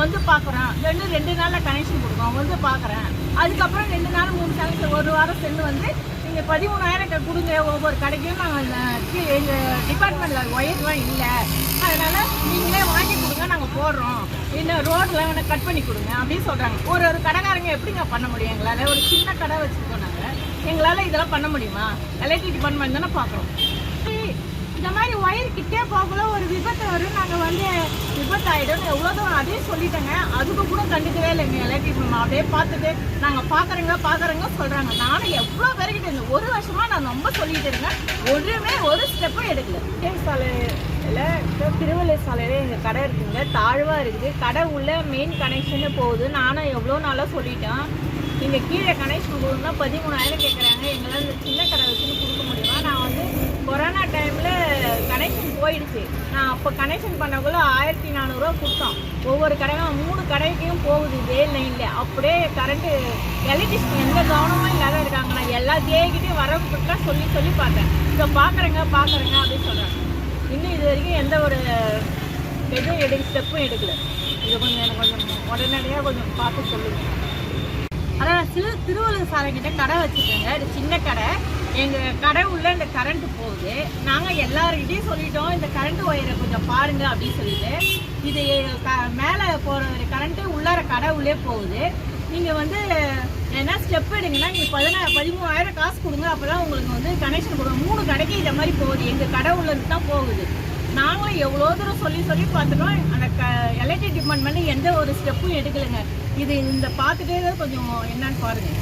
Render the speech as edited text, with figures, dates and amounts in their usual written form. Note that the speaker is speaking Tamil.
வந்து பார்க்குறேன், 2 நாளில் கனெக்ஷன் கொடுக்கும், வந்து பார்க்குறேன். அதுக்கப்புறம் 2 நாள் 3 நாள் 1 வாரம் சென்று வந்து நீங்கள் 13,000 கொடுங்க ஒவ்வொரு கடைக்கும். நாங்கள் எங்கள் டிபார்ட்மெண்ட்டில் ஒயர்லாம் இல்லை, அதனால் நீங்களே வாங்கி கொடுங்க, நாங்கள் போடுறோம், இன்னும் ரோட்டில் வேணால் கட் பண்ணி கொடுங்க அப்படின்னு சொல்கிறாங்க. ஒரு கடைக்காரங்க எப்படிங்க பண்ண முடியும்? எங்களால் ஒரு சின்ன கடை வச்சுருக்கோம், நாங்கள் எங்களால் இதெல்லாம் பண்ண முடியுமா? எலக்ட்ரிக் டிபார்ட்மெண்ட் தானே பார்க்குறோம். இந்த மாதிரி ஒயர் கிட்டே போகல ஒரு விபத்து வரும், நாங்கள் வந்து விபத்து ஆகிடும் எவ்வளோ தூரம் அதையும் சொல்லிட்டேங்க. அதுக்கு கூட கண்டுக்கவே இல்லைங்க எலக்ட்ரிக். அப்படியே பார்த்துட்டு நாங்கள் பார்க்குறேங்க சொல்கிறாங்க. நானும் எவ்வளோ பேருக்கிட்ட இந்த 1 வருஷமாக நான் ரொம்ப சொல்லிட்டு இருக்கேன், ஒரு ஸ்டெப்பும் எடுக்கல. சாலையில் திருவள்ளுவர் சாலையில் எங்கள் கடை இருக்குங்க, தாழ்வாக இருக்குது. கடை உள்ள மெயின் கனெக்ஷனு போகுது. நானும் எவ்வளோ நாளாக சொல்லிட்டேன், நீங்கள் கீழே கனெக்ஷன் போகணுன்னா 13,000 கேட்குறாங்க. எங்களால் இந்த சின்ன கடை வச்சுன்னு கொடுக்க முடியுமா? நான் வந்து கொரோனா டைமில் கனெக்ஷன் போயிடுச்சு. நான் அப்போ கனெக்ஷன் பண்ணக்குள்ள 1400 கொடுத்தோம். ஒவ்வொரு கடையும் 3 கடைக்கும் போகுது இதே லைனில். அப்படியே கரண்ட்டு எலக்ட்ரிஷியன் எந்த கவனமும் இல்லாத இருக்காங்க. நான் எல்லா தேகிட்டையும் வரவிட்டா சொல்லி பார்த்தேன். இப்போ பார்க்குறேங்க அப்படின்னு சொல்கிறாங்க. இன்னும் இது வரைக்கும் எந்த ஒரு ஸ்டெப்பும் எடுக்கல. இது கொஞ்சம் எனக்கு கொஞ்சம் உடனடியாக கொஞ்சம் பார்த்து சொல்லுங்கள். அதான் திருவள்ளுவர் சாலைக்கிட்ட கடை வச்சுக்கோங்க, இது சின்ன கடை. எங்கள் கடை உள்ள இந்த கரண்ட்டு போகுது. நாங்கள் எல்லாருக்கிட்டையும் சொல்லிட்டோம், இந்த கரண்ட் ஒயரை கொஞ்சம் பாருங்க அப்படின்னு சொல்லிட்டு. இது மேலே போகிற ஒரு கரண்ட்டு உள்ளார கடை உள்ளே போகுது. நீங்கள் வந்து என்ன ஸ்டெப் எடுங்கன்னா, நீங்கள் 13,000 காசு கொடுங்க, அப்போ தான் உங்களுக்கு வந்து கனெக்ஷன் கொடுங்க. 3 கடைக்கு இந்த மாதிரி போகுது, எங்கள் கடை உள்ளது தான் போகுது. நாங்களும் எவ்வளோ தூரம் சொல்லி பார்த்துட்டோம். அந்த எலக்ட்ரிக் டிபார்ட்மெண்ட் எந்த ஒரு ஸ்டெப்பும் எடுக்கலைங்க. இது இந்த பார்த்துட்டே தான் கொஞ்சம் என்னன்னு பாருங்கள்.